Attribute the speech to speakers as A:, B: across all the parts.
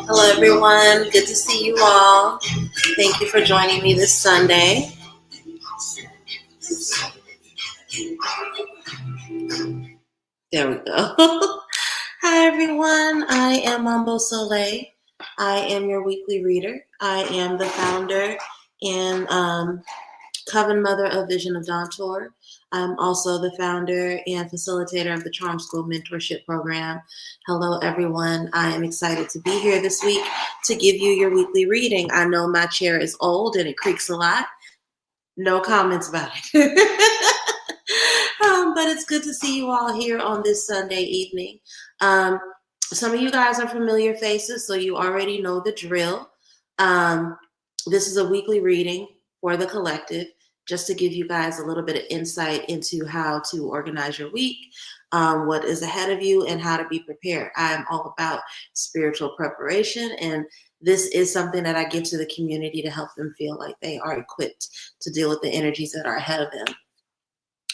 A: Hello, everyone. Good to see you all. Thank you for joining me this Sunday. There we go. Hi, everyone. I am Mambo. I am your weekly reader. I am the founder and Coven Mother of Vision of Dawn Tour. I'm also the founder and facilitator of the Charm School Mentorship Program. Hello, everyone. I am excited to be here this week to give you your weekly reading. I know my chair is old and it creaks a lot. No comments about it. But it's good to see you all here on this Sunday evening. Some of you guys are familiar faces, so you already know the drill. This is a weekly reading for the collective, just to give you guys a little bit of insight into how to organize your week, what is ahead of you, and how to be prepared. I am all about spiritual preparation, and this is something that I give to the community to help them feel like they are equipped to deal with the energies that are ahead of them.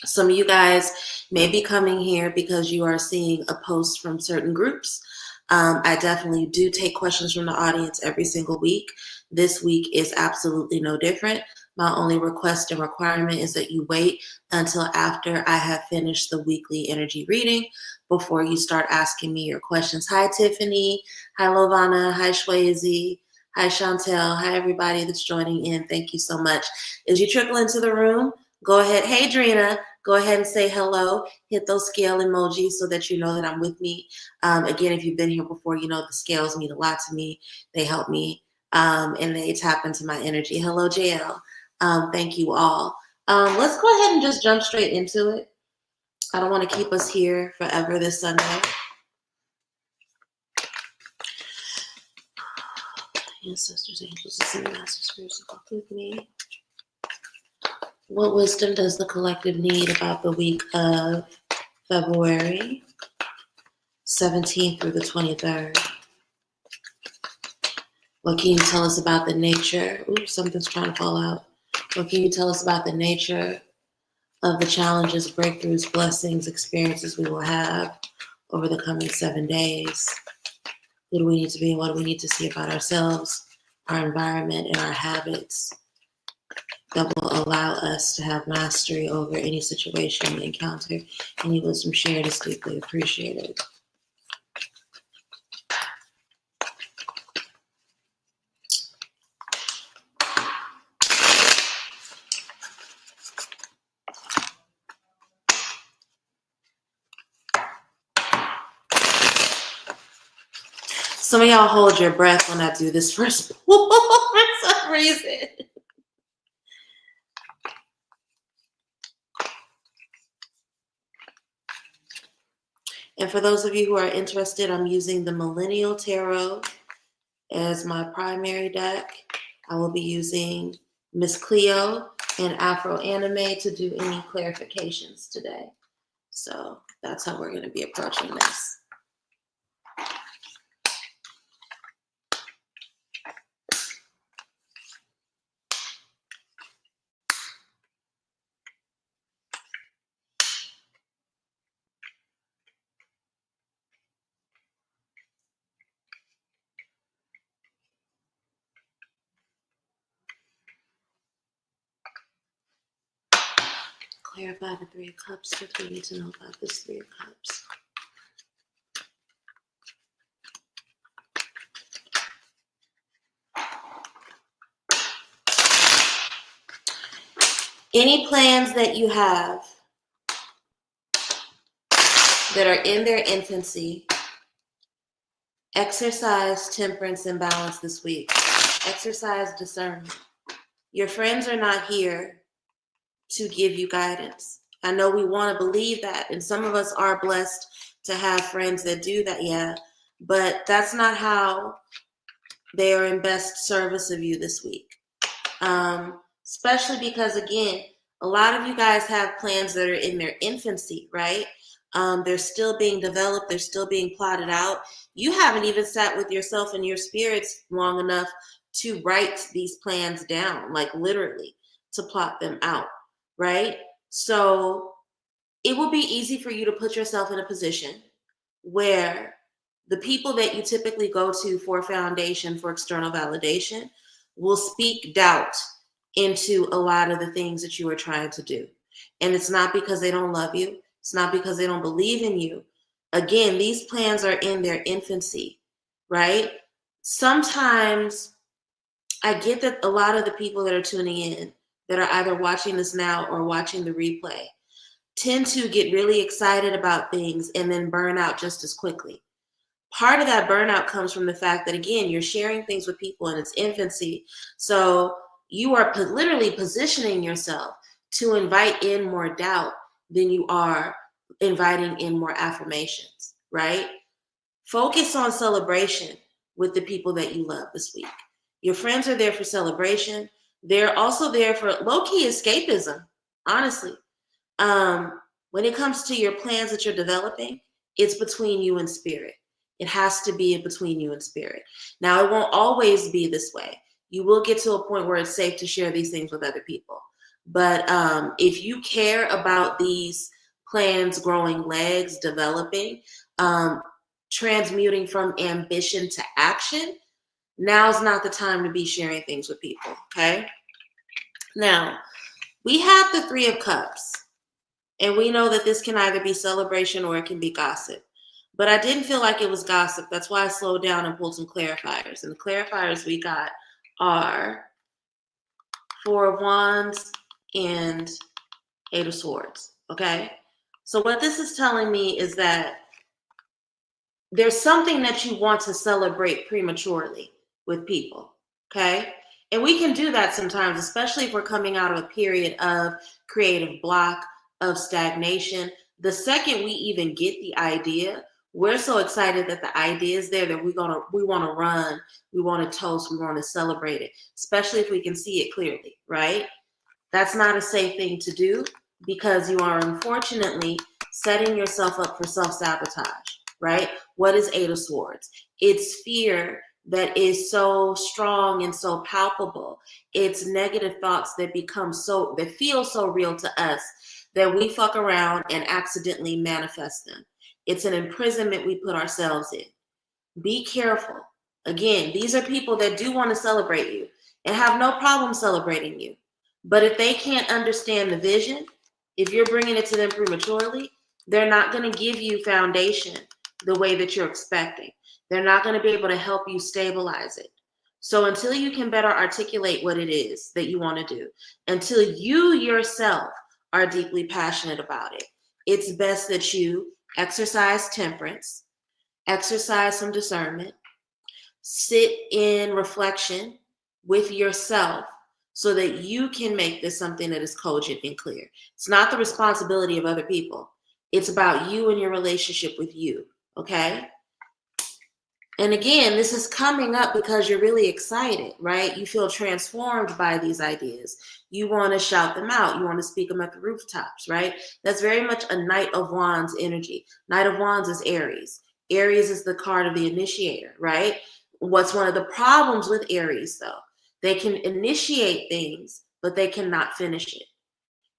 A: Some of you guys may be coming here because you are seeing a post from certain groups. I definitely do take questions from the audience every single week. This week is absolutely no different. My only request and requirement is that you wait until after I have finished the weekly energy reading before you start asking me your questions. Hi, Tiffany. Hi, Lovana. Hi, Shwazi. Hi, Chantel. Hi, everybody that's joining in. Thank you so much. As you trickle into the room, go ahead. Hey, Drina. Go ahead and say hello. Hit those scale emojis so that you know that I'm with me. Again, if you've been here before, you know the scales mean a lot to me. They help me, and they tap into my energy. Hello, JL. Thank you all. Let's go ahead and just jump straight into it. I don't want to keep us here forever this Sunday. Ancestors, angels, and master spirits, walk with me. What wisdom does the collective need about the week of February 17th through the 23rd? What can you tell us about the nature? Ooh, something's trying to fall out. What can you tell us about the nature of the challenges, breakthroughs, blessings, experiences we will have over the coming 7 days? Who do we need to be and what do we need to see about ourselves, our environment, and our habits that will allow us to have mastery over any situation we encounter? Any wisdom shared is deeply appreciated. Some of y'all hold your breath when I do this first pull for some reason. And for those of you who are interested, I'm using the Millennial Tarot as my primary deck. I will be using Miss Cleo and Afro Anime to do any clarifications today. So that's how we're going to be approaching this. Clarify the Three of Cups. What do we need to know about this Three of Cups? Any plans that you have that are in their infancy, exercise temperance and balance this week. Exercise discernment. Your friends are not here to give you guidance. I know we want to believe that, and some of us are blessed to have friends that do that, yeah, but that's not how they are in best service of you this week. Especially because, again, a lot of you guys have plans that are in their infancy, right? They're still being developed. They're still being plotted out. You haven't even sat with yourself and your spirits long enough to write these plans down, like literally to plot them out, right? So it will be easy for you to put yourself in a position where the people that you typically go to for foundation, for external validation, will speak doubt into a lot of the things that you are trying to do. And it's not because they don't love you, it's not because they don't believe in you. Again, these plans are in their infancy, right? Sometimes I get that a lot of the people that are tuning in, that are either watching this now or watching the replay, tend to get really excited about things and then burn out just as quickly. Part of that burnout comes from the fact that, again, you're sharing things with people in its infancy. So you are literally positioning yourself to invite in more doubt than you are inviting in more affirmations, right? Focus on celebration with the people that you love this week. Your friends are there for celebration. They're also there for low-key escapism, honestly. When it comes to your plans that you're developing, it's between you and spirit. It has to be between you and spirit. Now, it won't always be this way. You will get to a point where it's safe to share these things with other people. But if you care about these plans growing legs, developing, transmuting from ambition to action, now's not the time to be sharing things with people, okay? Now, we have the Three of Cups. And we know that this can either be celebration or it can be gossip. But I didn't feel like it was gossip. That's why I slowed down and pulled some clarifiers. And the clarifiers we got are Four of Wands and Eight of Swords. Okay? So what this is telling me is that there's something that you want to celebrate prematurely with people. Okay? And we can do that sometimes, especially if we're coming out of a period of creative block, of stagnation. The second we even get the idea, we're so excited that the idea is there that we want to run, we want to toast, we want to celebrate it, especially if we can see it clearly, right? That's not a safe thing to do because you are unfortunately setting yourself up for self-sabotage, right? What is Eight of Swords? It's fear that is so strong and so palpable. It's negative thoughts that feel so real to us that we fuck around and accidentally manifest them. It's an imprisonment we put ourselves in. Be careful. Again, these are people that do want to celebrate you and have no problem celebrating you. But if they can't understand the vision, if you're bringing it to them prematurely, they're not going to give you foundation the way that you're expecting. They're not going to be able to help you stabilize it. So until you can better articulate what it is that you want to do, until you yourself are deeply passionate about it, it's best that you exercise temperance, exercise some discernment, sit in reflection with yourself so that you can make this something that is cogent and clear. It's not the responsibility of other people. It's about you and your relationship with you, okay? And again, this is coming up because you're really excited, right? You feel transformed by these ideas. You want to shout them out. You want to speak them at the rooftops, right? That's very much a Knight of Wands energy. Knight of Wands is Aries. Aries is the card of the initiator, right? What's one of the problems with Aries, though? They can initiate things, but they cannot finish it.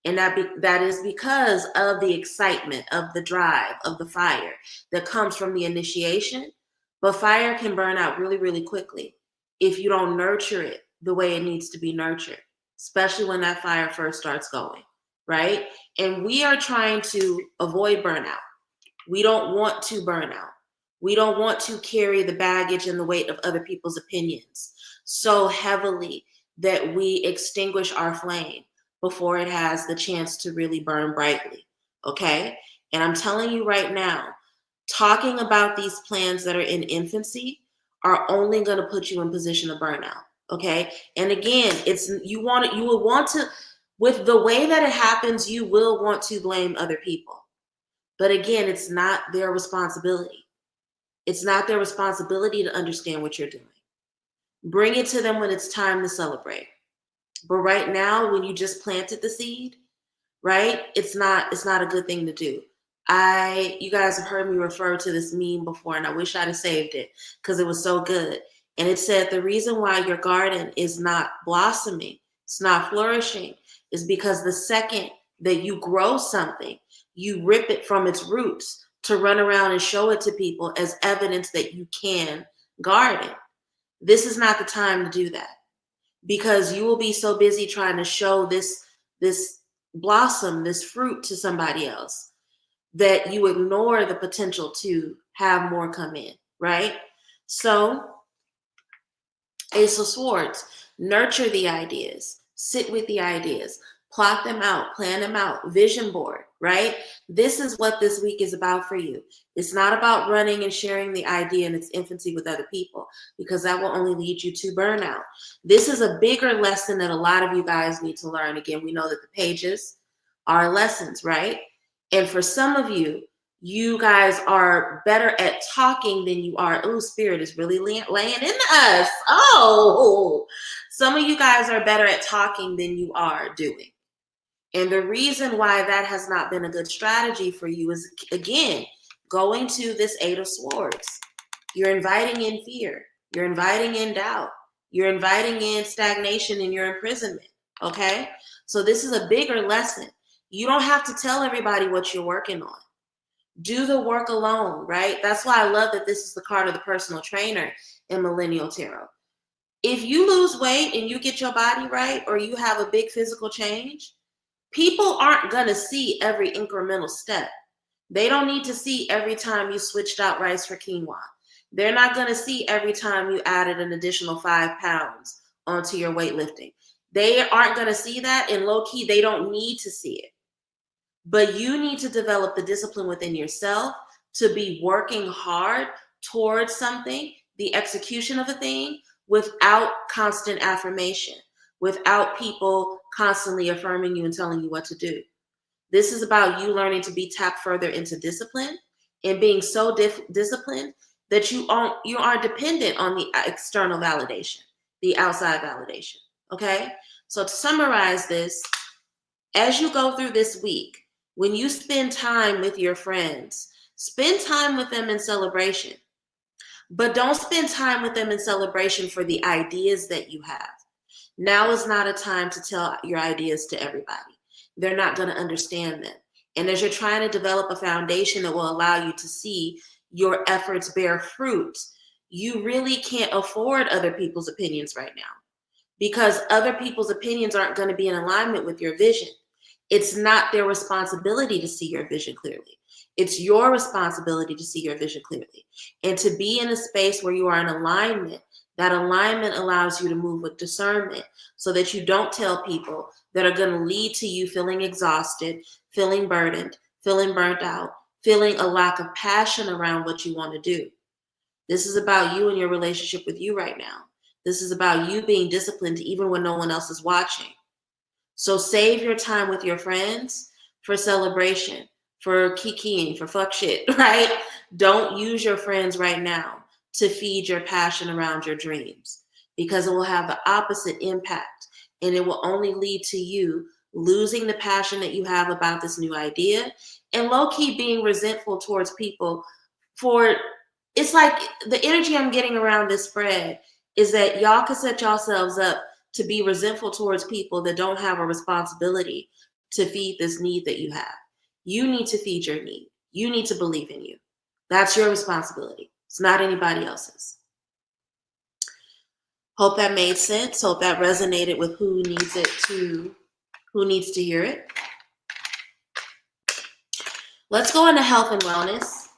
A: And that is because of the excitement, of the drive, of the fire that comes from the initiation. But fire can burn out really, really quickly if you don't nurture it the way it needs to be nurtured, especially when that fire first starts going, right? And we are trying to avoid burnout. We don't want to burn out. We don't want to carry the baggage and the weight of other people's opinions so heavily that we extinguish our flame before it has the chance to really burn brightly, okay? And I'm telling you right now, talking about these plans that are in infancy are only going to put you in position of burnout, okay? And again, you will want to, with the way that it happens, you will want to blame other people. But again, it's not their responsibility. It's not their responsibility to understand what you're doing. Bring it to them when it's time to celebrate. But right now, when you just planted the seed, right? It's not a good thing to do. You guys have heard me refer to this meme before, and I wish I'd have saved it because it was so good. And it said the reason why your garden is not blossoming, it's not flourishing, is because the second that you grow something, you rip it from its roots to run around and show it to people as evidence that you can garden. This is not the time to do that, because you will be so busy trying to show this blossom, this fruit to somebody else, that you ignore the potential to have more come in, right? So, Ace of Swords, nurture the ideas, sit with the ideas, plot them out, plan them out, vision board, right? This is what this week is about for you. It's not about running and sharing the idea in its infancy with other people, because that will only lead you to burnout. This is a bigger lesson that a lot of you guys need to learn. Again, we know that the pages are lessons, right? And for some of you, you guys are better at talking than you are. Oh, Spirit is really laying into us. Oh, some of you guys are better at talking than you are doing. And the reason why that has not been a good strategy for you is, again, going to this Eight of Swords. You're inviting in fear. You're inviting in doubt. You're inviting in stagnation and your imprisonment. Okay? So this is a bigger lesson. You don't have to tell everybody what you're working on. Do the work alone, right? That's why I love that this is the card of the personal trainer in Millennial Tarot. If you lose weight and you get your body right, or you have a big physical change, people aren't going to see every incremental step. They don't need to see every time you switched out rice for quinoa. They're not going to see every time you added an additional 5 pounds onto your weightlifting. They aren't going to see that, and low key, they don't need to see it. But you need to develop the discipline within yourself to be working hard towards something, the execution of a thing, without constant affirmation, without people constantly affirming you and telling you what to do. This is about you learning to be tapped further into discipline and being so disciplined that you aren't dependent on the external validation, the outside validation. Okay? So to summarize this, as you go through this week, when you spend time with your friends, spend time with them in celebration. But don't spend time with them in celebration for the ideas that you have. Now is not a time to tell your ideas to everybody. They're not going to understand them. And as you're trying to develop a foundation that will allow you to see your efforts bear fruit, you really can't afford other people's opinions right now, because other people's opinions aren't going to be in alignment with your vision. It's not their responsibility to see your vision clearly. It's your responsibility to see your vision clearly. And to be in a space where you are in alignment, that alignment allows you to move with discernment, so that you don't tell people that are going to lead to you feeling exhausted, feeling burdened, feeling burnt out, feeling a lack of passion around what you want to do. This is about you and your relationship with you right now. This is about you being disciplined even when no one else is watching. So save your time with your friends for celebration, for kikiing, for fuck shit, right? Don't use your friends right now to feed your passion around your dreams, because it will have the opposite impact, and it will only lead to you losing the passion that you have about this new idea, and low-key being resentful towards people for, it's like the energy I'm getting around this spread is that y'all can set yourselves up to be resentful towards people that don't have a responsibility to feed this need that you have. You need to feed your need. You need to believe in you. That's your responsibility. It's not anybody else's. Hope that made sense. Hope that resonated with who needs to hear it. Let's go into health and wellness.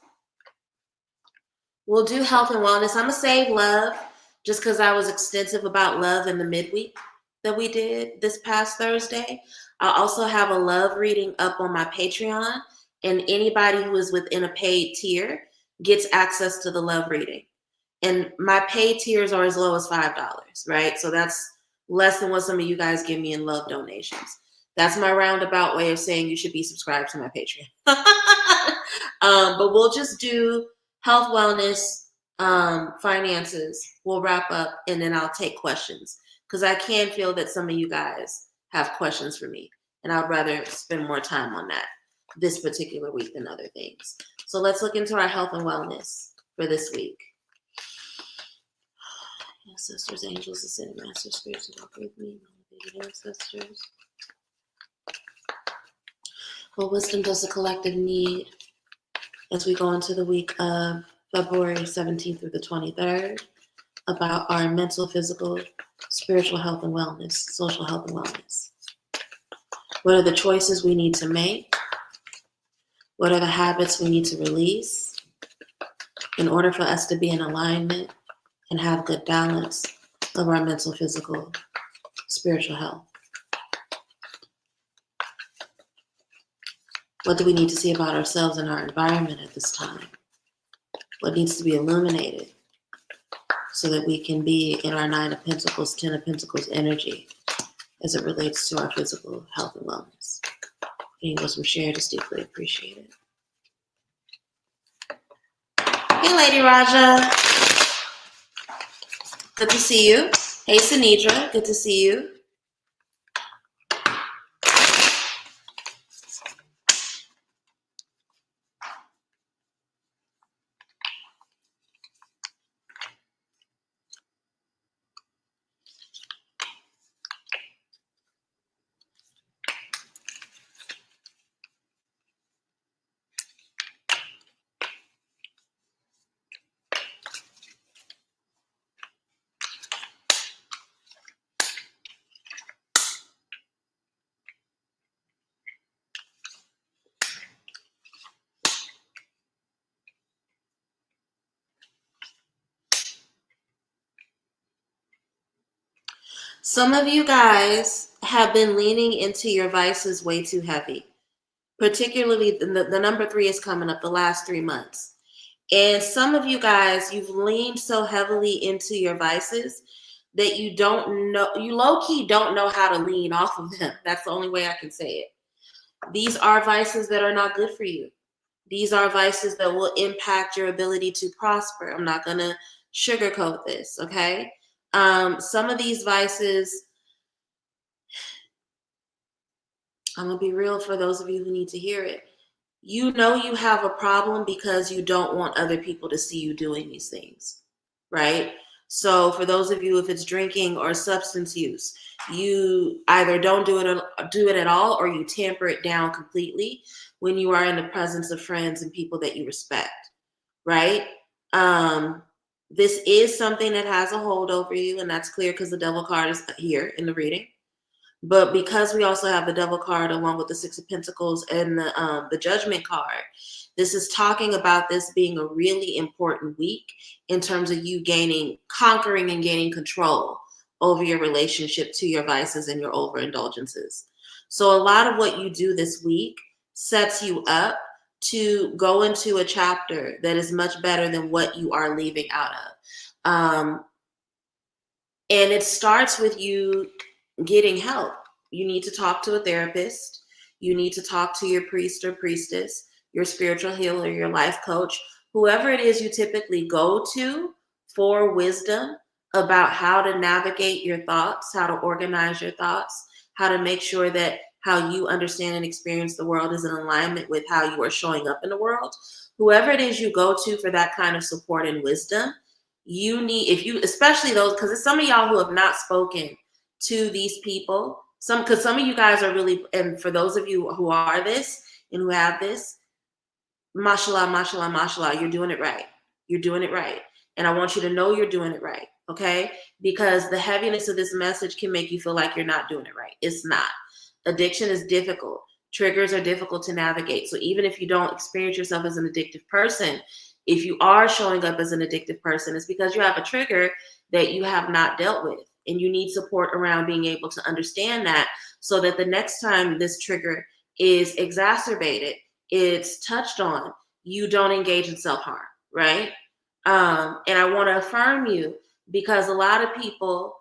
A: We'll do health and wellness. I'm going to save love, just because I was extensive about love in the midweek that we did this past Thursday. I also have a love reading up on my Patreon, and anybody who is within a paid tier gets access to the love reading. And my paid tiers are as low as $5, right? So that's less than what some of you guys give me in love donations. That's my roundabout way of saying you should be subscribed to my Patreon. But we'll just do health, wellness, finances. We'll wrap up, and then I'll take questions, because I can feel that some of you guys have questions for me, and I'd rather spend more time on that this particular week than other things. So let's look into our health and wellness for this week. Ancestors, angels, ascended masters, spirits, walk with me, elevated ancestors. What wisdom does the collective need as we go into the week of February 17th through the 23rd about our mental, physical, spiritual health and wellness, social health and wellness? What are the choices we need to make? What are the habits we need to release in order for us to be in alignment and have good balance of our mental, physical, spiritual health? What do we need to see about ourselves and our environment at this time? What needs to be illuminated so that we can be in our 9 of Pentacles, 10 of Pentacles energy as it relates to our physical health and wellness? Any wisdom shared is deeply appreciated. Hey, Lady Raja. Good to see you. Hey, Sinidra. Good to see you. Some of you guys have been leaning into your vices way too heavy. Particularly the number 3 is coming up the last 3 months. And some of you guys, you've leaned so heavily into your vices that you low-key don't know how to lean off of them. That's the only way I can say it. These are vices that are not good for you. These are vices that will impact your ability to prosper. I'm not going to sugarcoat this, okay? Some of these vices, I'm going to be real for those of you who need to hear it. You know you have a problem because you don't want other people to see you doing these things, right? So for those of you, if it's drinking or substance use, you either don't do it at all, or you tamper it down completely when you are in the presence of friends and people that you respect, right? This is something that has a hold over you, and that's clear because the devil card is here in the reading. But because we also have the devil card along with the 6 of Pentacles and the judgment card, this is talking about this being a really important week in terms of you conquering and gaining control over your relationship to your vices and your overindulgences. So a lot of what you do this week sets you up to go into a chapter that is much better than what you are leaving out of. And it starts with you getting help. You need to talk to a therapist. You need to talk to your priest or priestess, your spiritual healer, your life coach, whoever it is you typically go to for wisdom about how to navigate your thoughts, how to organize your thoughts, how to make sure that how you understand and experience the world is in alignment with how you are showing up in the world. Whoever it is you go to for that kind of support and wisdom, you need, especially those, because it's some of y'all who have not spoken to these people, because some of you guys are really, and for those of you who are this and who have this, mashallah, mashallah, mashallah, you're doing it right. You're doing it right. And I want you to know you're doing it right, okay? Because the heaviness of this message can make you feel like you're not doing it right. It's not. Addiction is difficult. Triggers are difficult to navigate. So even if you don't experience yourself as an addictive person, if you are showing up as an addictive person, it's because you have a trigger that you have not dealt with. And you need support around being able to understand that so that the next time this trigger is exacerbated, it's touched on, you don't engage in self-harm, right? And I want to affirm you because a lot of people,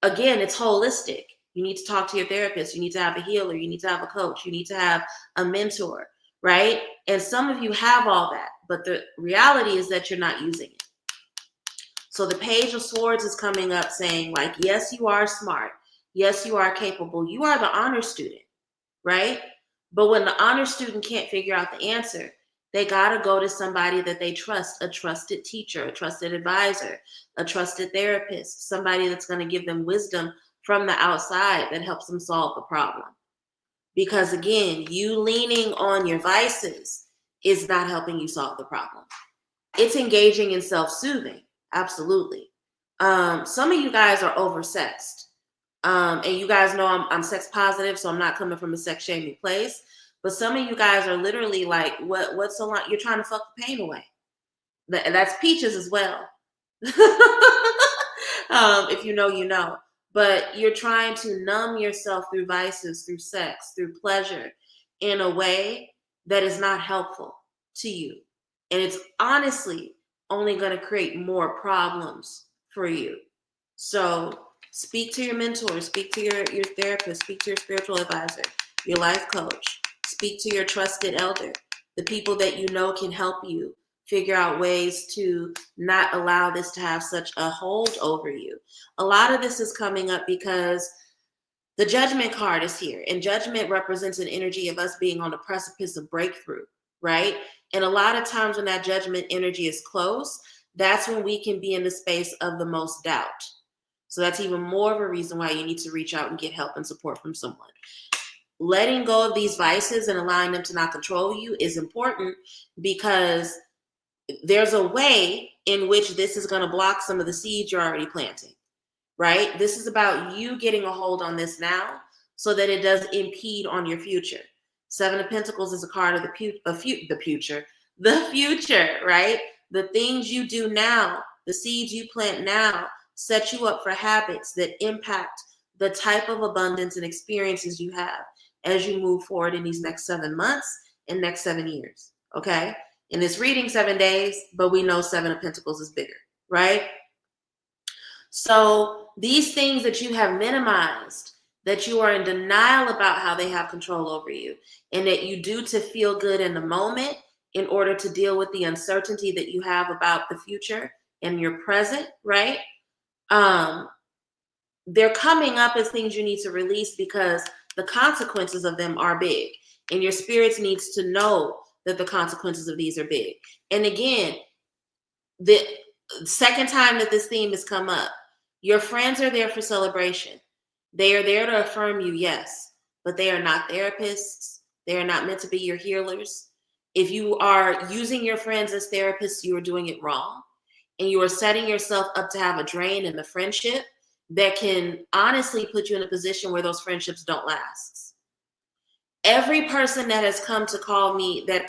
A: again, it's holistic. You need to talk to your therapist. You need to have a healer. You need to have a coach. You need to have a mentor, right? And some of you have all that, but the reality is that you're not using it. So the Page of Swords is coming up saying, like, yes, you are smart. Yes, you are capable. You are the honor student, right? But when the honor student can't figure out the answer, they got to go to somebody that they trust, a trusted teacher, a trusted advisor, a trusted therapist, somebody that's going to give them wisdom from the outside that helps them solve the problem. Because again, you leaning on your vices is not helping you solve the problem. It's engaging in self-soothing. Absolutely. Some of you guys are oversexed. And you guys know I'm sex positive, so I'm not coming from a sex shaming place. But some of you guys are literally like, what's so long? You're trying to fuck the pain away. That's peaches as well. If you know, you know. But you're trying to numb yourself through vices, through sex, through pleasure in a way that is not helpful to you. And it's honestly only going to create more problems for you. So speak to your mentor, speak to your therapist, speak to your spiritual advisor, your life coach, speak to your trusted elder, the people that you know can help you figure out ways to not allow this to have such a hold over you. A lot of this is coming up because the judgment card is here, and judgment represents an energy of us being on the precipice of breakthrough, right? And a lot of times when that judgment energy is close, that's when we can be in the space of the most doubt. So that's even more of a reason why you need to reach out and get help and support from someone. Letting go of these vices and allowing them to not control you is important because there's a way in which this is going to block some of the seeds you're already planting, right? This is about you getting a hold on this now so that it doesn't impede on your future. Seven of Pentacles is a card of the future, right? The things you do now, the seeds you plant now, set you up for habits that impact the type of abundance and experiences you have as you move forward in these next 7 months and next 7 years, okay? And it's reading 7 days, but we know Seven of Pentacles is bigger, right? So these things that you have minimized, that you are in denial about how they have control over you, and that you do to feel good in the moment in order to deal with the uncertainty that you have about the future and your present, right? They're coming up as things you need to release because the consequences of them are big, and your spirits needs to know that the consequences of these are big. And again, the second time that this theme has come up, your friends are there for celebration. They are there to affirm you, yes, but they are not therapists. They are not meant to be your healers. If you are using your friends as therapists, you are doing it wrong. And you are setting yourself up to have a drain in the friendship that can honestly put you in a position where those friendships don't last. Every person that has come to call me, that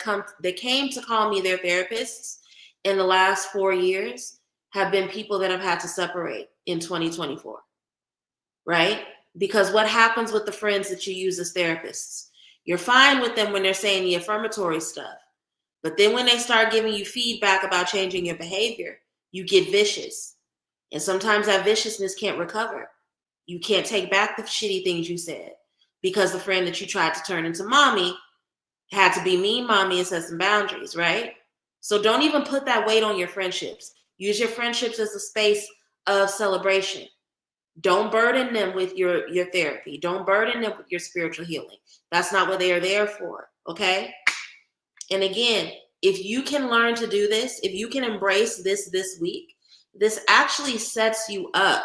A: came to call me their therapists in the last 4 years have been people that have had to separate in 2024, right? Because what happens with the friends that you use as therapists? You're fine with them when they're saying the affirmatory stuff. But then when they start giving you feedback about changing your behavior, you get vicious. And sometimes that viciousness can't recover. You can't take back the shitty things you said because the friend that you tried to turn into mommy had to be mean mommy and set some boundaries, right? So don't even put that weight on your friendships. Use your friendships as a space of celebration. Don't burden them with your therapy. Don't burden them with your spiritual healing. That's not what they are there for, okay? And again, if you can learn to do this, if you can embrace this week, this actually sets you up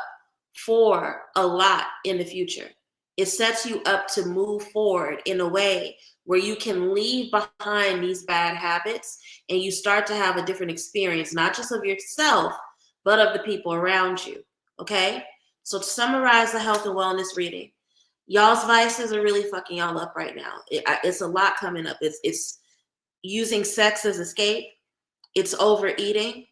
A: for a lot in the future. It sets you up to move forward in a way where you can leave behind these bad habits and you start to have a different experience, not just of yourself, but of the people around you, okay? So to summarize the health and wellness reading, y'all's vices are really fucking y'all up right now. It's a lot coming up. It's using sex as escape. It's overeating.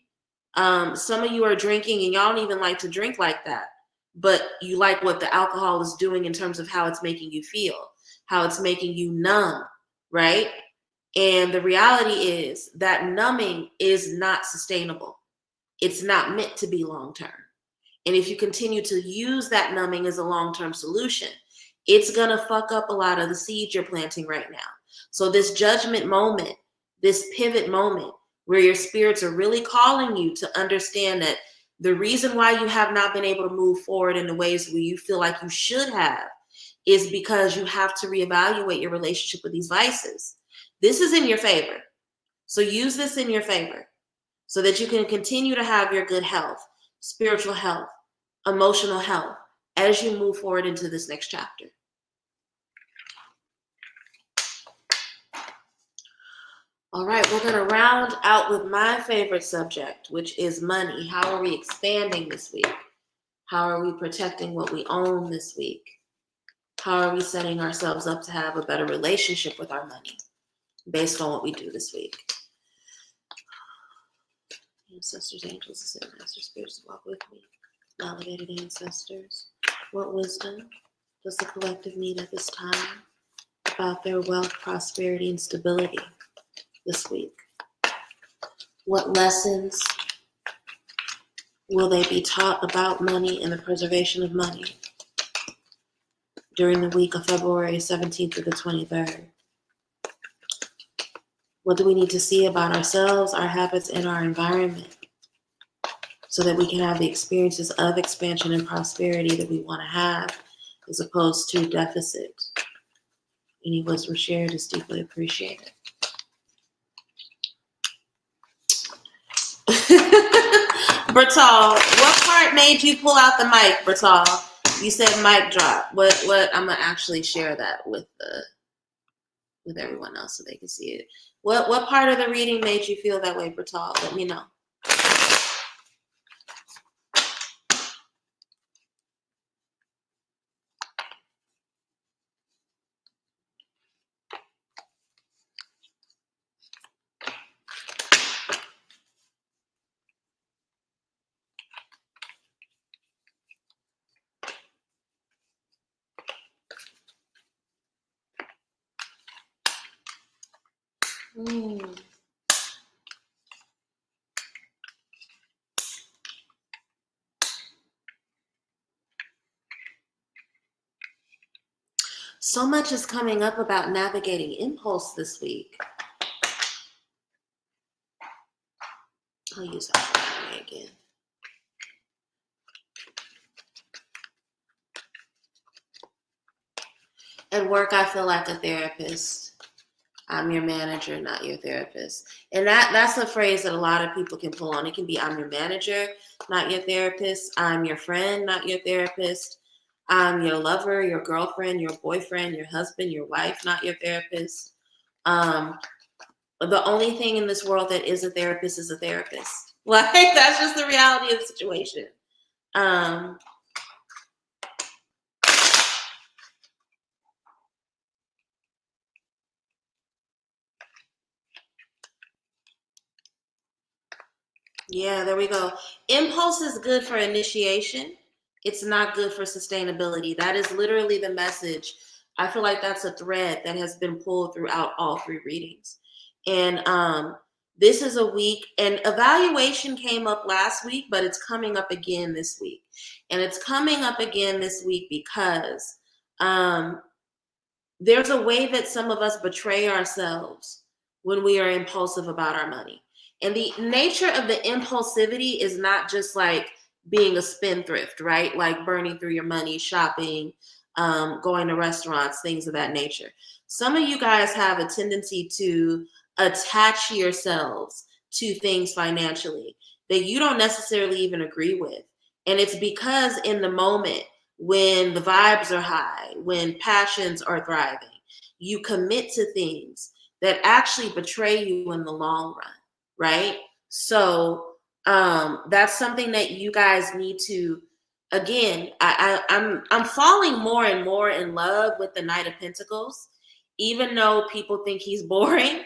A: Some of you are drinking and y'all don't even like to drink like that, but you like what the alcohol is doing in terms of how it's making you feel, how it's making you numb, right? And the reality is that numbing is not sustainable. It's not meant to be long-term. And if you continue to use that numbing as a long-term solution, it's going to fuck up a lot of the seeds you're planting right now. So this judgment moment, this pivot moment where your spirits are really calling you to understand that the reason why you have not been able to move forward in the ways where you feel like you should have is because you have to reevaluate your relationship with these vices. This is in your favor. So use this in your favor so that you can continue to have your good health, spiritual health, emotional health as you move forward into this next chapter. All right, we're going to round out with my favorite subject, which is money. How are we expanding this week? How are we protecting what we own this week? How are we setting ourselves up to have a better relationship with our money based on what we do this week? Ancestors, angels, ascended masters, spirits walk with me. Elevated ancestors, what wisdom does the collective need at this time about their wealth, prosperity, and stability this week? What lessons will they be taught about money and the preservation of money during the week of February 17th to the 23rd? What do we need to see about ourselves, our habits, and our environment so that we can have the experiences of expansion and prosperity that we want to have as opposed to deficit? Any wisdom shared is deeply appreciated. Bertal, what part made you pull out the mic, Bertal? You said mic drop. What I'm gonna actually share that with everyone else so they can see it. What part of the reading made you feel that way, Bertal? Let me know. So much is coming up about navigating impulse this week. I'll use that again. At work, I feel like a therapist. I'm your manager, not your therapist. And that's a phrase that a lot of people can pull on. It can be I'm your manager, not your therapist. I'm your friend, not your therapist. I'm your lover, your girlfriend, your boyfriend, your husband, your wife, not your therapist. The only thing in this world that is a therapist is a therapist. Like, that's just the reality of the situation. Yeah, there we go. Impulse is good for initiation. It's not good for sustainability. That is literally the message. I feel like that's a thread that has been pulled throughout all three readings. And this is a week, and evaluation came up last week, but it's coming up again this week. And it's coming up again this week because there's a way that some of us betray ourselves when we are impulsive about our money. And the nature of the impulsivity is not just like being a spendthrift, right? Like burning through your money, shopping, going to restaurants, things of that nature. Some of you guys have a tendency to attach yourselves to things financially that you don't necessarily even agree with. And it's because in the moment, when the vibes are high, when passions are thriving, you commit to things that actually betray you in the long run, right? So that's something that you guys need to. Again, I'm falling more and more in love with the Knight of Pentacles, even though people think he's boring,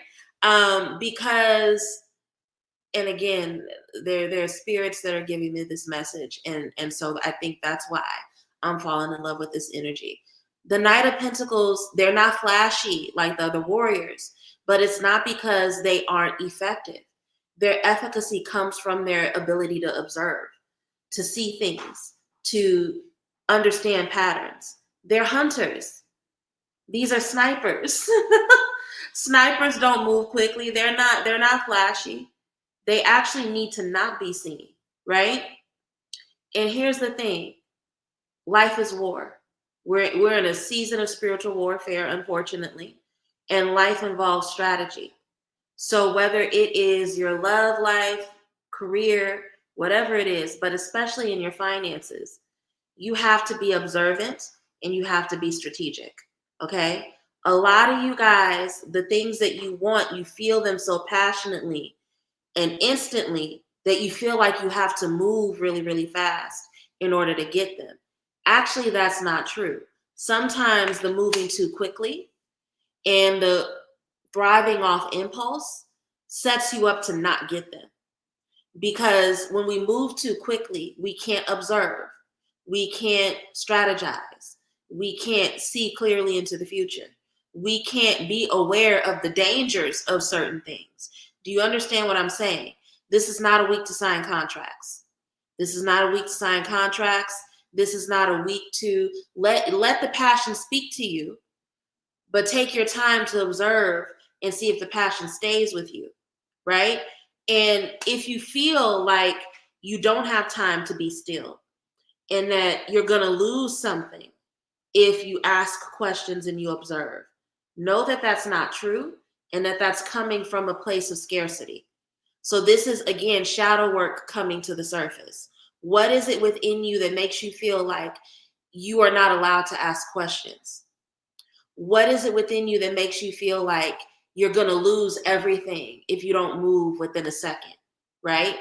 A: because. And again, there are spirits that are giving me this message, and so I think that's why I'm falling in love with this energy. The Knight of Pentacles, they're not flashy like the other warriors, but it's not because they aren't effective. Their efficacy comes from their ability to observe, to see things, to understand patterns. They're hunters. These are snipers. Snipers don't move quickly. They're not flashy. They actually need to not be seen, right? And here's the thing. Life is war. We're in a season of spiritual warfare, unfortunately, and life involves strategy. So whether it is your love life, career, whatever it is, but especially in your finances, you have to be observant and you have to be strategic, okay? A lot of you guys, the things that you want, you feel them so passionately and instantly that you feel like you have to move really, really fast in order to get them. Actually, that's not true. Sometimes the moving too quickly and the thriving off impulse sets you up to not get them. Because when we move too quickly, we can't observe, we can't strategize, we can't see clearly into the future, we can't be aware of the dangers of certain things. Do you understand what I'm saying? This is not a week to sign contracts. This is not a week to sign contracts. This is not a week to let the passion speak to you, but take your time to observe and see if the passion stays with you, right? And if you feel like you don't have time to be still and that you're going to lose something if you ask questions and you observe, know that that's not true and that that's coming from a place of scarcity. So this is, again, shadow work coming to the surface. What is it within you that makes you feel like you are not allowed to ask questions? What is it within you that makes you feel like you're going to lose everything if you don't move within a second, right?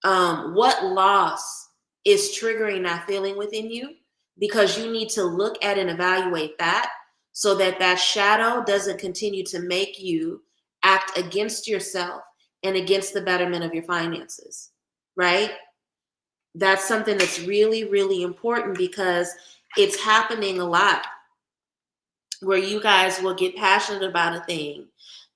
A: What loss is triggering that feeling within you? Because you need to look at and evaluate that so that that shadow doesn't continue to make you act against yourself and against the betterment of your finances, right? That's something that's really, really important because it's happening a lot where you guys will get passionate about a thing,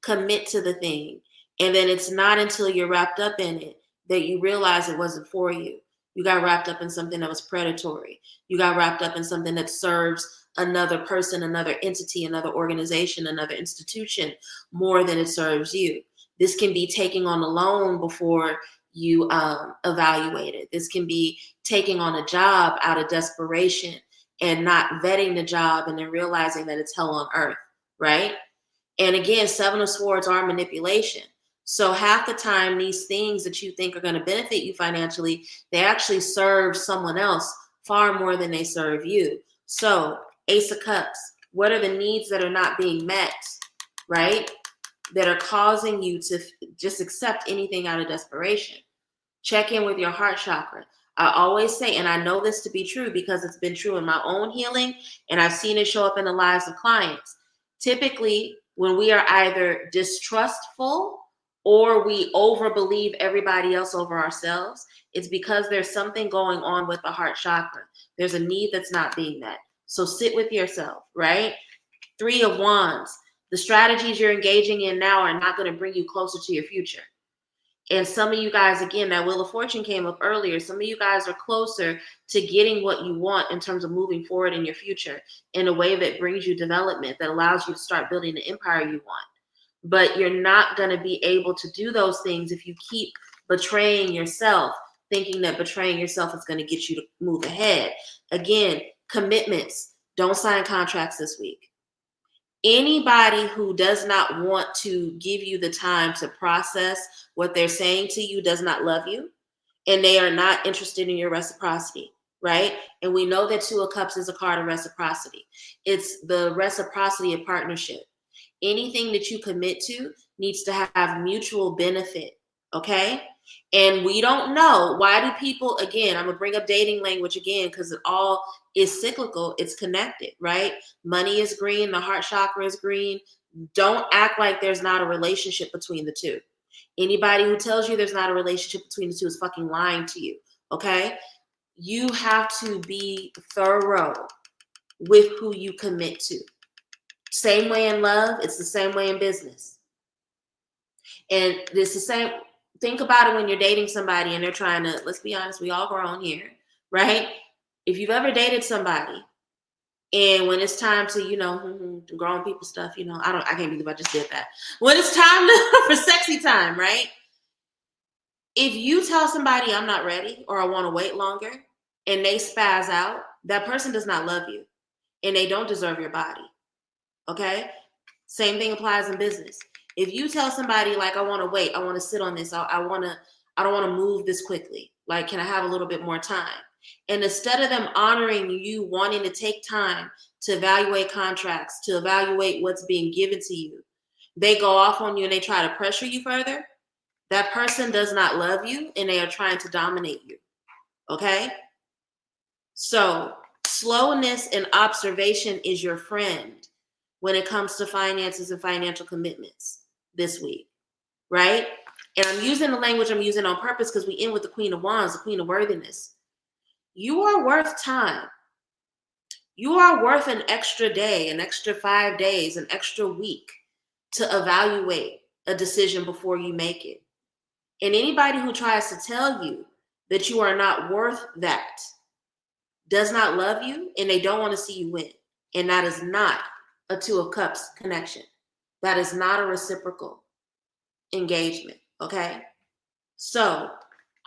A: commit to the thing, and then it's not until you're wrapped up in it that you realize it wasn't for you. You got wrapped up in something that was predatory. You got wrapped up in something that serves another person, another entity, another organization, another institution more than it serves you. This can be taking on a loan before you evaluate it. This can be taking on a job out of desperation and not vetting the job and then realizing that it's hell on earth, right? And again, Seven of Swords are manipulation. So half the time, these things that you think are going to benefit you financially, they actually serve someone else far more than they serve you. So Ace of Cups, what are the needs that are not being met, right? That are causing you to just accept anything out of desperation. Check in with your heart chakra. I always say, and I know this to be true because it's been true in my own healing, and I've seen it show up in the lives of clients. Typically, when we are either distrustful or we overbelieve everybody else over ourselves, it's because there's something going on with the heart chakra. There's a need that's not being met. So sit with yourself, right? Three of Wands. The strategies you're engaging in now are not going to bring you closer to your future. And some of you guys, again, that Wheel of Fortune came up earlier. Some of you guys are closer to getting what you want in terms of moving forward in your future in a way that brings you development, that allows you to start building the empire you want. But you're not going to be able to do those things if you keep betraying yourself, thinking that betraying yourself is going to get you to move ahead. Again, commitments. Don't sign contracts this week. Anybody who does not want to give you the time to process what they're saying to you does not love you, and they are not interested in your reciprocity, right? And we know that Two of Cups is a card of reciprocity. It's the reciprocity of partnership. Anything that you commit to needs to have mutual benefit, okay? And we don't know, why do people, again, I'm gonna bring up dating language again because it all is cyclical, it's connected, right? Money is green, the heart chakra is green. Don't act like there's not a relationship between the two. Anybody who tells you there's not a relationship between the two is fucking lying to you, okay? You have to be thorough with who you commit to. Same way in love, it's the same way in business. And it's the same, think about it when you're dating somebody and they're trying to, let's be honest, we all grown here, right? If you've ever dated somebody and when it's time to, grown people stuff, I can't believe I just did that. When it's time for sexy time, right? If you tell somebody I'm not ready or I want to wait longer and they spaz out, that person does not love you and they don't deserve your body. Okay? Same thing applies in business. If you tell somebody like, I want to wait, I want to sit on this, I don't want to move this quickly. Like, can I have a little bit more time? And instead of them honoring you wanting to take time to evaluate contracts, to evaluate what's being given to you, they go off on you and they try to pressure you further. That person does not love you and they are trying to dominate you. Okay? So, slowness and observation is your friend when it comes to finances and financial commitments this week, right? And I'm using the language I'm using on purpose because we end with the Queen of Wands, the Queen of Worthiness. You are worth time. You are worth an extra day, an extra 5 days, an extra week to evaluate a decision before you make it. And anybody who tries to tell you that you are not worth that does not love you and they don't want to see you win. And that is not a Two of Cups connection. That is not a reciprocal engagement, okay? So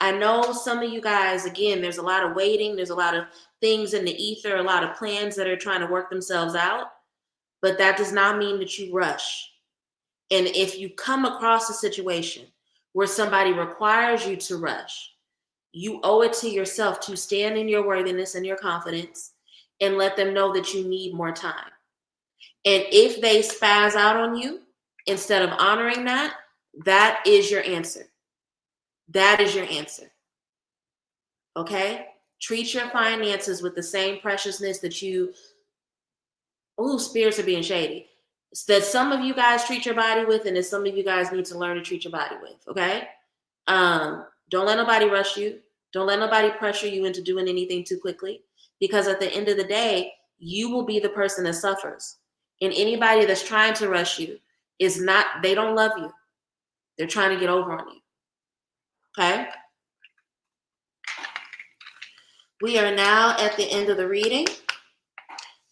A: I know some of you guys, again, there's a lot of waiting. There's a lot of things in the ether, a lot of plans that are trying to work themselves out. But that does not mean that you rush. And if you come across a situation where somebody requires you to rush, you owe it to yourself to stand in your worthiness and your confidence and let them know that you need more time. And if they spaz out on you, instead of honoring that, that is your answer. That is your answer. Okay? Treat your finances with the same preciousness that you, spirits are being shady, that some of you guys treat your body with, and that some of you guys need to learn to treat your body with. Okay? Don't let nobody rush you. Don't let nobody pressure you into doing anything too quickly, because at the end of the day, you will be the person that suffers. And anybody that's trying to rush you they don't love you. They're trying to get over on you. Okay? We are now at the end of the reading.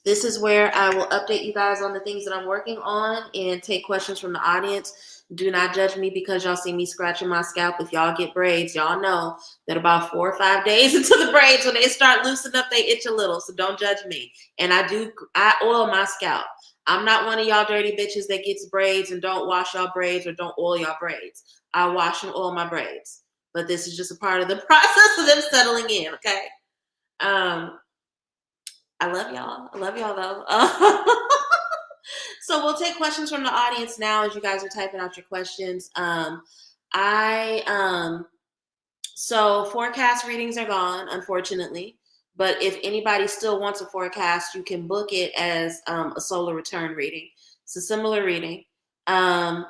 A: This is where I will update you guys on the things that I'm working on and take questions from the audience. Do not judge me because y'all see me scratching my scalp. If y'all get braids, y'all know that about 4 or 5 days into the braids, when they start loosening up, they itch a little. So don't judge me. And I oil my scalp. I'm not one of y'all dirty bitches that gets braids and don't wash y'all braids or don't oil y'all braids. I wash and oil my braids. But this is just a part of the process of them settling in, okay? I love y'all. I love y'all though. So we'll take questions from the audience now as you guys are typing out your questions. So forecast readings are gone, unfortunately. But if anybody still wants a forecast, you can book it as a solar return reading. It's a similar reading. The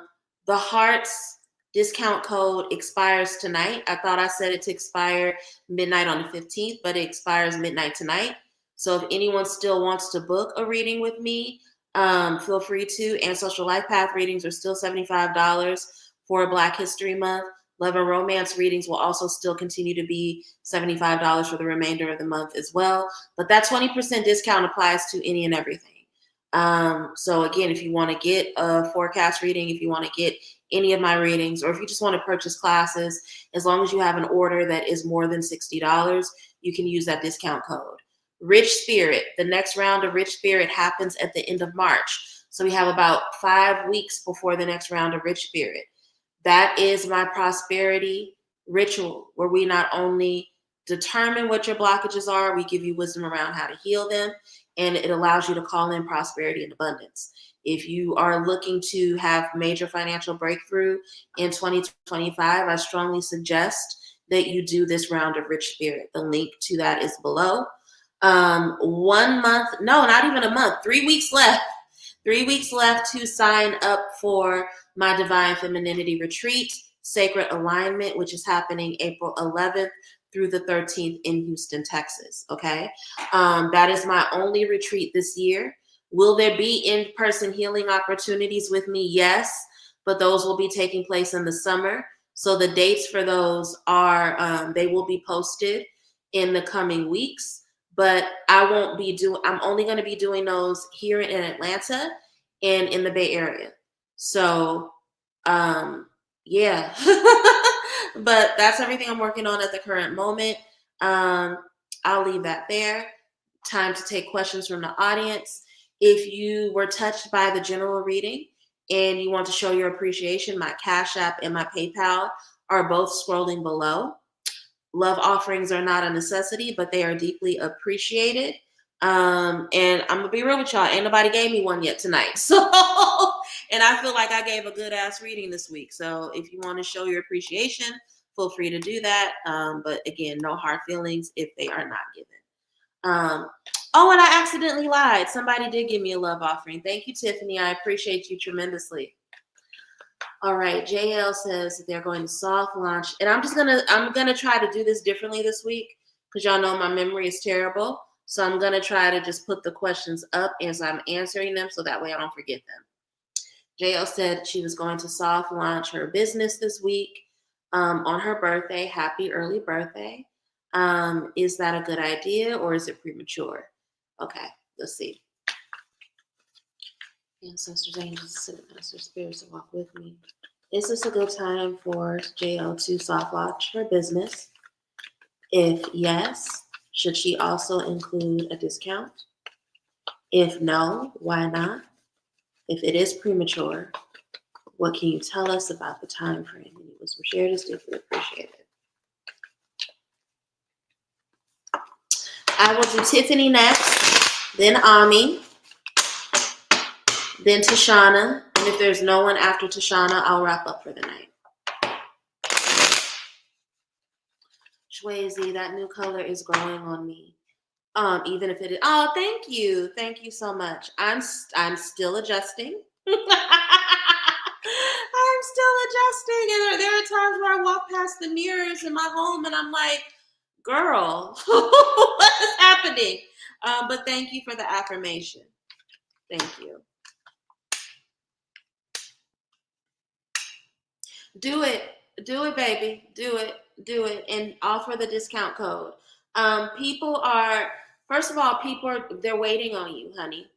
A: Hearts discount code expires tonight. I thought I said it to expire midnight on the 15th, but it expires midnight tonight. So if anyone still wants to book a reading with me, feel free to. And Social Life Path readings are still $75 for Black History Month. Love and Romance readings will also still continue to be $75 for the remainder of the month as well. But that 20% discount applies to any and everything. So again, if you want to get a forecast reading, if you want to get any of my readings, or if you just want to purchase classes, as long as you have an order that is more than $60, you can use that discount code. Rich Spirit, the next round of Rich Spirit happens at the end of March. So we have about 5 weeks before the next round of Rich Spirit. That is my prosperity ritual, where we not only determine what your blockages are, we give you wisdom around how to heal them, and it allows you to call in prosperity and abundance. If you are looking to have major financial breakthrough in 2025, I strongly suggest that you do this round of Rich Spirit. The link to that is below. 1 month, no, not even a month, 3 weeks left. 3 weeks left to sign up for my Divine Femininity Retreat, Sacred Alignment, which is happening April 11th through the 13th in Houston, Texas. Okay. That is my only retreat this year. Will there be in-person healing opportunities with me? Yes, but those will be taking place in the summer. So the dates for those are, they will be posted in the coming weeks. But I'm only going to be doing those here in Atlanta and in the Bay Area. So, yeah. But that's everything I'm working on at the current moment. I'll leave that there. Time to take questions from the audience. If you were touched by the general reading and you want to show your appreciation, my Cash App and my PayPal are both scrolling below. Love offerings are not a necessity, but they are deeply appreciated. And I'm gonna be real with y'all. Ain't nobody gave me one yet tonight. So, and I feel like I gave a good ass reading this week. So if you want to show your appreciation, feel free to do that. But again, no hard feelings if they are not given. Oh, and I accidentally lied. Somebody did give me a love offering. Thank you, Tiffany. I appreciate you tremendously. All right, JL says that they're going to soft launch, and I'm gonna try to do this differently this week because y'all know my memory is terrible. So I'm gonna try to just put the questions up as I'm answering them, so that way I don't forget them. JL said she was going to soft launch her business this week on her birthday. Happy early birthday! Is that a good idea or is it premature? Okay, let's see. Ancestors, angels, masters, spirits to walk with me. Is this a good time for JL to soft launch her business? If yes, should she also include a discount? If no, why not? If it is premature, what can you tell us about the time frame? Any wisdom shared is deeply appreciated. I will do Tiffany next, then Ami, then Tashana, and if there's no one after Tashana, I'll wrap up for the night. Shwazy, that new color is growing on me. Even if it is, oh, thank you so much. I'm still adjusting. I'm still adjusting, and there are times where I walk past the mirrors in my home, and I'm like, "Girl, what is happening?" But thank you for the affirmation. Thank you. Do it, baby. Do it, and offer the discount code. People are, first of all, they're waiting on you, honey.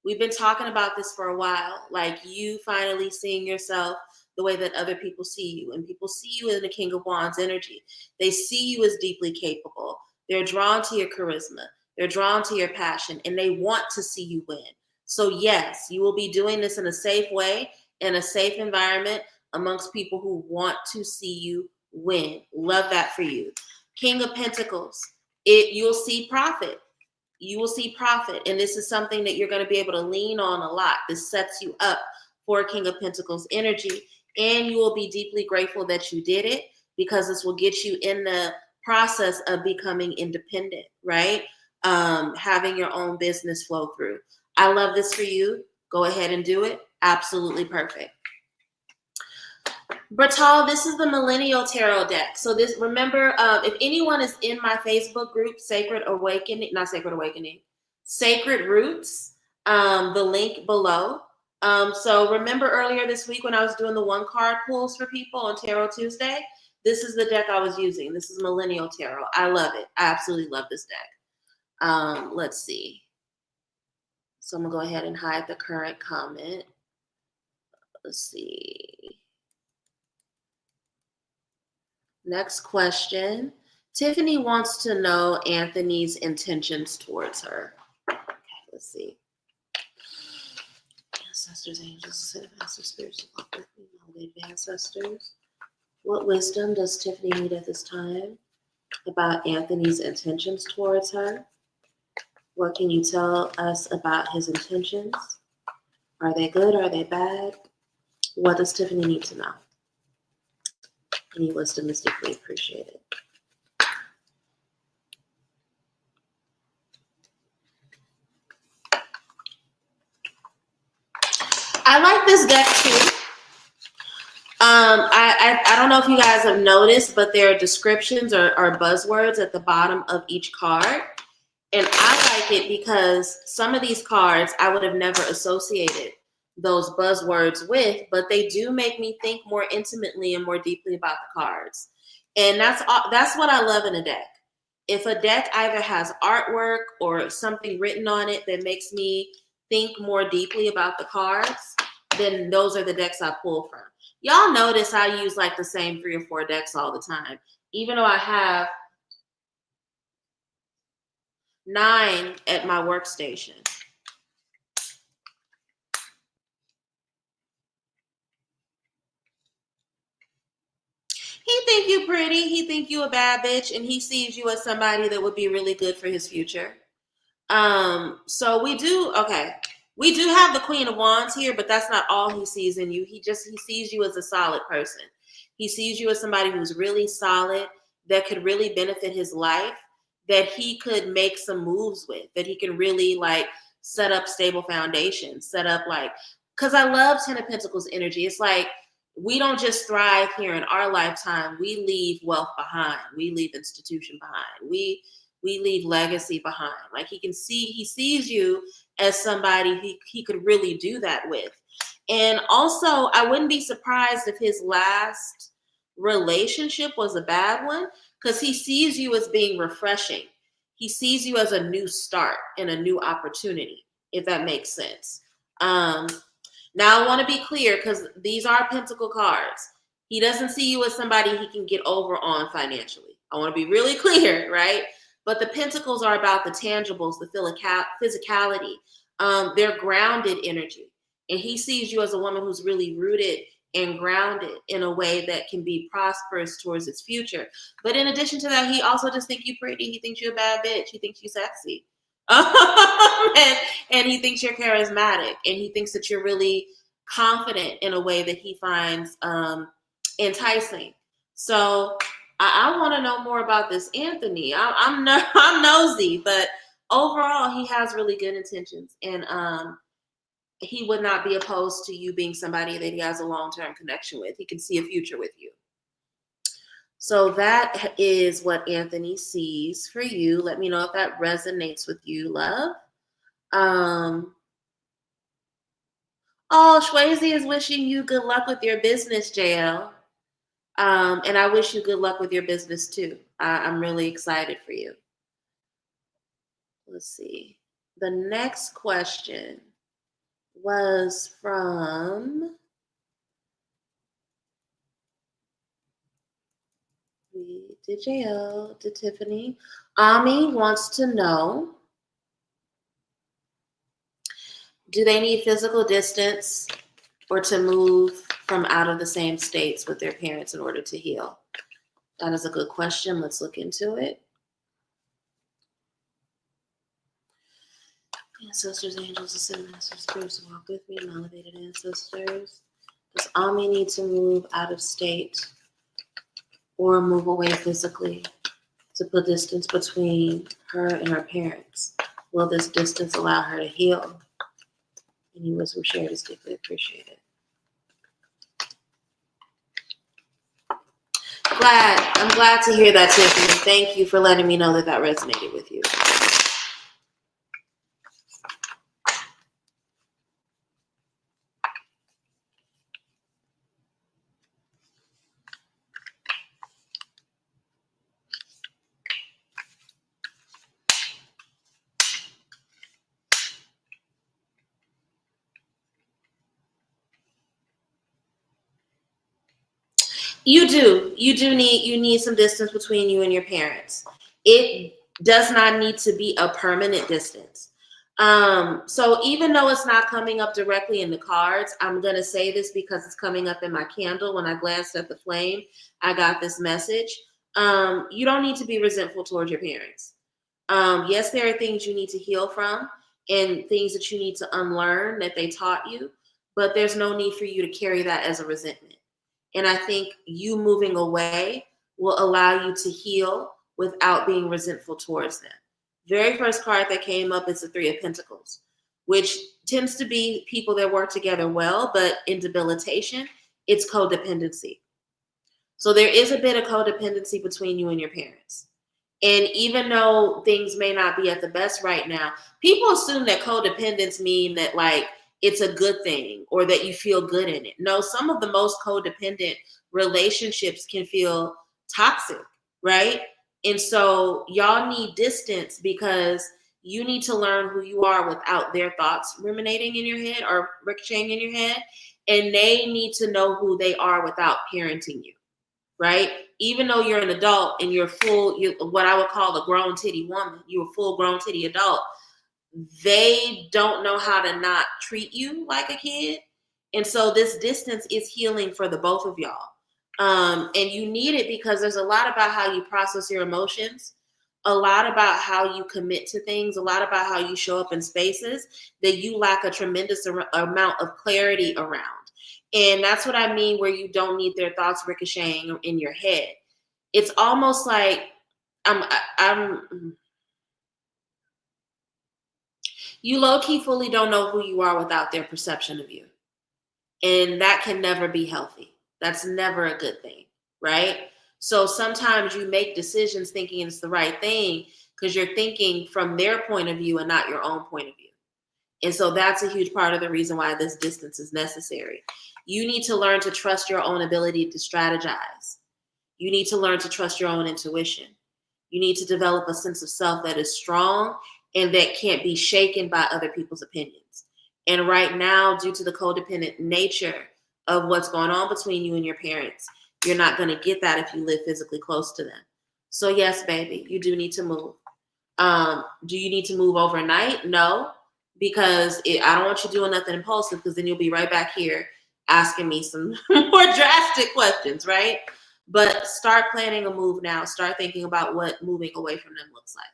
A: We've been talking about this for a while, like you finally seeing yourself the way that other people see you, and people see you in the King of Wands energy. They see you as deeply capable. They're drawn to your charisma. They're drawn to your passion, and they want to see you win. So yes, you will be doing this in a safe way, in a safe environment, amongst people who want to see you win. Love that for you. King of Pentacles, you'll see profit. You will see profit. And this is something that you're going to be able to lean on a lot. This sets you up for King of Pentacles energy. And you will be deeply grateful that you did it, because this will get you in the process of becoming independent, right? Having your own business flow through. I love this for you. Go ahead and do it. Absolutely perfect. Bertal, this is the Millennial Tarot deck. So this, remember, if anyone is in my Facebook group, Sacred Roots, the link below. So remember earlier this week when I was doing the one card pulls for people on Tarot Tuesday, this is the deck I was using. This is Millennial Tarot. I love it. I absolutely love this deck. Let's see. So I'm gonna go ahead and hide the current comment. Let's see. Next question. Tiffany wants to know Anthony's intentions towards her. Okay, let's see. Ancestors, angels, masters, spirits, walk with me, my ancestors. What wisdom does Tiffany need at this time about Anthony's intentions towards her? What can you tell us about his intentions? Are they good? Are they bad? What does Tiffany need to know? Any wisdom is deeply appreciated. I like this deck too. I don't know if you guys have noticed, but there are descriptions or buzzwords at the bottom of each card. And I like it because some of these cards I would have never associated those buzzwords with, but they do make me think more intimately and more deeply about the cards. And that's what I love in a deck. If a deck either has artwork or something written on it that makes me think more deeply about the cards, then those are the decks I pull from. Y'all notice I use like the same 3 or 4 decks all the time, even though I have 9 at my workstation. He think you pretty. He think you a bad bitch, and he sees you as somebody that would be really good for his future. So we do okay. We do have the Queen of Wands here, but that's not all he sees in you. He sees you as a solid person. He sees you as somebody who's really solid, that could really benefit his life, that he could make some moves with, that he can really like set up stable foundations, set up like because I love Ten of Pentacles energy. It's like we don't just thrive here in our lifetime. We leave wealth behind. We leave institution behind. We leave legacy behind. Like he sees you as somebody he could really do that with. And also, I wouldn't be surprised if his last relationship was a bad one because he sees you as being refreshing. He sees you as a new start and a new opportunity, if that makes sense. Now, I want to be clear because these are Pentacle cards. He doesn't see you as somebody he can get over on financially. I want to be really clear, right? But the Pentacles are about the tangibles, the physicality. They're grounded energy. And he sees you as a woman who's really rooted and grounded in a way that can be prosperous towards its future. But in addition to that, he also just thinks you pretty. He thinks you're a bad bitch. He thinks you sexy. and he thinks you're charismatic. And he thinks that you're really confident in a way that he finds enticing. So I want to know more about this Anthony. I'm nosy, but overall, he has really good intentions. And he would not be opposed to you being somebody that he has a long-term connection with. He can see a future with you. So that is what Anthony sees for you. Let me know if that resonates with you, love. Oh, Shwazy is wishing you good luck with your business, JL. And I wish you good luck with your business too. I'm really excited for you. Let's see. The next question was from did JL, did Tiffany. Ami wants to know, do they need physical distance or to move from out of the same states with their parents in order to heal? That is a good question. Let's look into it. Ancestors, angels, ascended masters, spirits walk with me, and elevated ancestors. Does Ami need to move out of state or move away physically to put distance between her and her parents? Will this distance allow her to heal? Any wisdom shared is deeply appreciated. I'm glad to hear that, Tiffany. Thank you for letting me know that that resonated with you. You need some distance between you and your parents. It does not need to be a permanent distance. So even though it's not coming up directly in the cards, I'm going to say this because it's coming up in my candle. When I glanced at the flame, I got this message. You don't need to be resentful towards your parents. Yes, there are things you need to heal from and things that you need to unlearn that they taught you, but there's no need for you to carry that as a resentment. And I think you moving away will allow you to heal without being resentful towards them. Very first card that came up is the Three of Pentacles, which tends to be people that work together well, but in debilitation, it's codependency. So there is a bit of codependency between you and your parents. And even though things may not be at the best right now, people assume that codependence mean that like it's a good thing or that you feel good in it. No, some of the most codependent relationships can feel toxic, right? And so y'all need distance because you need to learn who you are without their thoughts ruminating in your head or ricocheting in your head. And they need to know who they are without parenting you, right? Even though you're an adult and you're what I would call a grown titty woman, you're a full grown titty adult, they don't know how to not treat you like a kid. And so this distance is healing for the both of y'all. And you need it because there's a lot about how you process your emotions, a lot about how you commit to things, a lot about how you show up in spaces that you lack a tremendous amount of clarity around. And that's what I mean where you don't need their thoughts ricocheting in your head. It's almost like I'm you low-key fully don't know who you are without their perception of you. And that can never be healthy. That's never a good thing, right? So sometimes you make decisions thinking it's the right thing because you're thinking from their point of view and not your own point of view. And so that's a huge part of the reason why this distance is necessary. You need to learn to trust your own ability to strategize. You need to learn to trust your own intuition. You need to develop a sense of self that is strong and that can't be shaken by other people's opinions. And right now, due to the codependent nature of what's going on between you and your parents, you're not going to get that if you live physically close to them. So yes, baby, you do need to move. Do you need to move overnight? No, because I don't want you doing nothing impulsive because then you'll be right back here asking me some more drastic questions, right? But start planning a move now. Start thinking about what moving away from them looks like.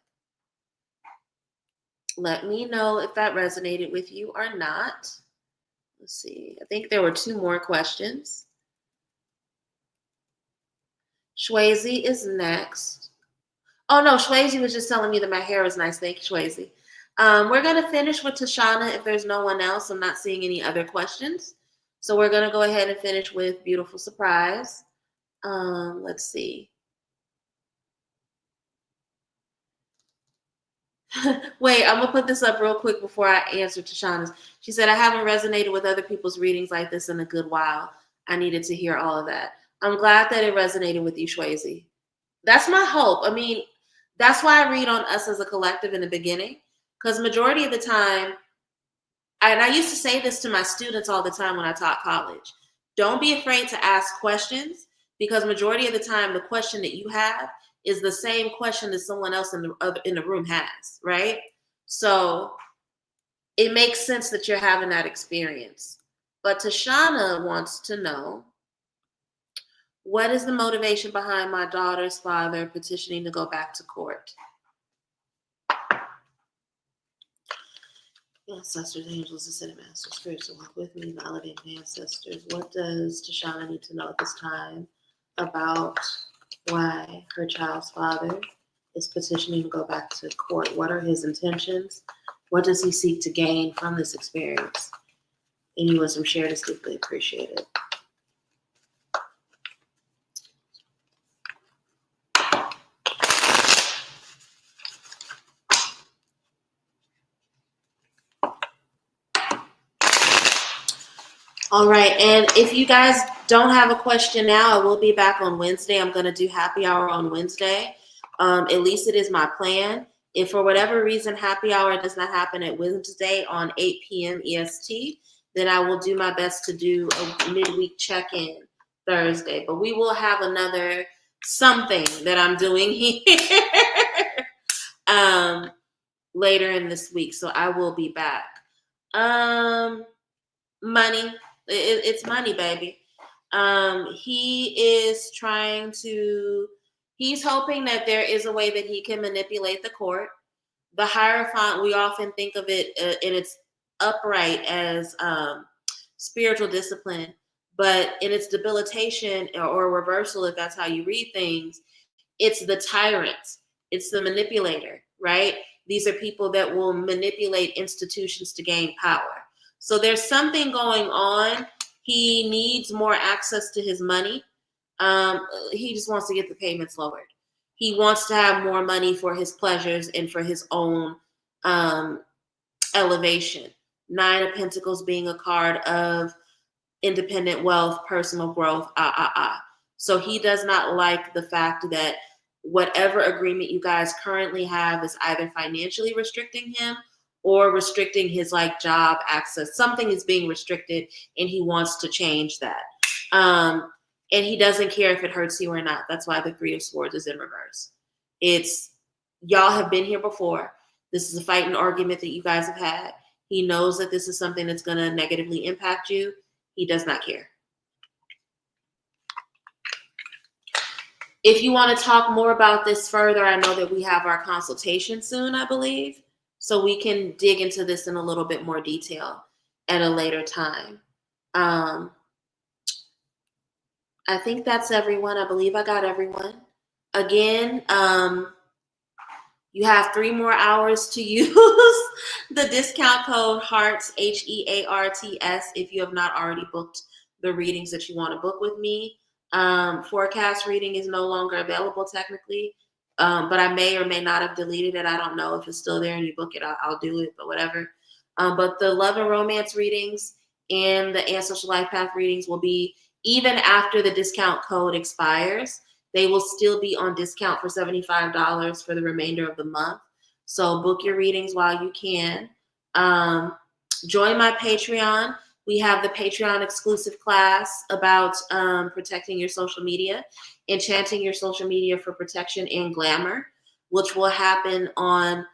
A: Let me know if that resonated with you or not. Let's see. I think there were 2 more questions. Shwazy is next. Oh, no, Shwazy was just telling me that my hair was nice. Thank you, Shwazy. We're going to finish with Tashana if there's no one else. I'm not seeing any other questions. So we're going to go ahead and finish with Beautiful Surprise. Let's see. Wait, I'm going to put this up real quick before I answer Tashana's. She said, I haven't resonated with other people's readings like this in a good while. I needed to hear all of that. I'm glad that it resonated with you, Shwazy. That's my hope. I mean, that's why I read on us as a collective in the beginning, because majority of the time, and I used to say this to my students all the time when I taught college, don't be afraid to ask questions, because majority of the time, the question that you have is the same question that someone else in the room has, right? So it makes sense that you're having that experience. But Tashana wants to know, what is the motivation behind my daughter's father petitioning to go back to court? Ancestors, angels, ascended masters, spirits that walk with me, validating ancestors. What does Tashana need to know at this time about why her child's father is petitioning to go back to court? What are his intentions? What does he seek to gain from this experience? Any wisdom shared is deeply appreciated. All right, and if you guys don't have a question now, I will be back on Wednesday. I'm going to do happy hour on Wednesday. At least it is my plan. If for whatever reason happy hour does not happen at Wednesday on 8 p.m. EST, then I will do my best to do a midweek check-in Thursday. But we will have another something that I'm doing here later in this week. So I will be back. Money. It's money, baby. He's hoping that there is a way that he can manipulate the court. The Hierophant, we often think of it in its upright as spiritual discipline, but in its debilitation or reversal, if that's how you read things, it's the tyrant, it's the manipulator, right? These are people that will manipulate institutions to gain power. So there's something going on. He needs more access to his money. He just wants to get the payments lowered. He wants to have more money for his pleasures and for his own elevation. 9 of Pentacles being a card of independent wealth, personal growth, So he does not like the fact that whatever agreement you guys currently have is either financially restricting him or restricting his job access. Something is being restricted and he wants to change that. And he doesn't care if it hurts you or not. That's why the 3 of Swords is in reverse. It's, y'all have been here before. This is a fight and argument that you guys have had. He knows that this is something that's going to negatively impact you. He does not care. If you want to talk more about this further, I know that we have our consultation soon, I believe. So we can dig into this in a little bit more detail at a later time. Um, I think that's everyone. I believe I got everyone. Again, you have 3 more hours to use the discount code HEARTS, HEARTS, if you have not already booked the readings that you want to book with me. Forecast reading is no longer available technically, but I may or may not have deleted it. I don't know. If it's still there and you book it, I'll do it, but whatever. But the love and romance readings and the ancestral life path readings will be, even after the discount code expires, they will still be on discount for $75 for the remainder of the month. So book your readings while you can. Join my Patreon. We have the Patreon exclusive class about protecting your social media, enchanting your social media for protection and glamour, which will happen on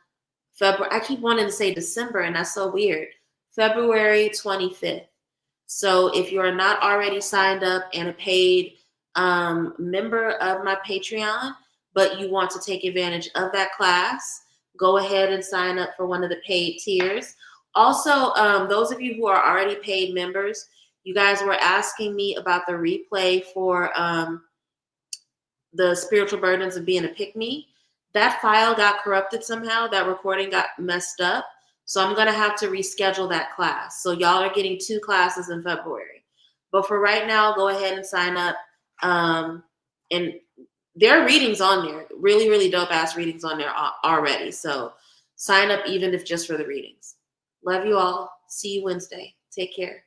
A: February. I keep wanting to say December, and that's so weird. February 25th. So if you are not already signed up and a paid member of my Patreon, but you want to take advantage of that class, go ahead and sign up for one of the paid tiers. Also, those of you who are already paid members, you guys were asking me about the replay for the spiritual burdens of being a pick-me. That file got corrupted somehow. That recording got messed up. So I'm going to have to reschedule that class. So y'all are getting 2 classes in February. But for right now, go ahead and sign up. And there are readings on there. Really, really dope-ass readings on there already. So sign up even if just for the readings. Love you all. See you Wednesday. Take care.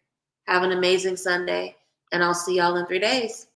A: Have an amazing Sunday. And I'll see y'all in 3 days.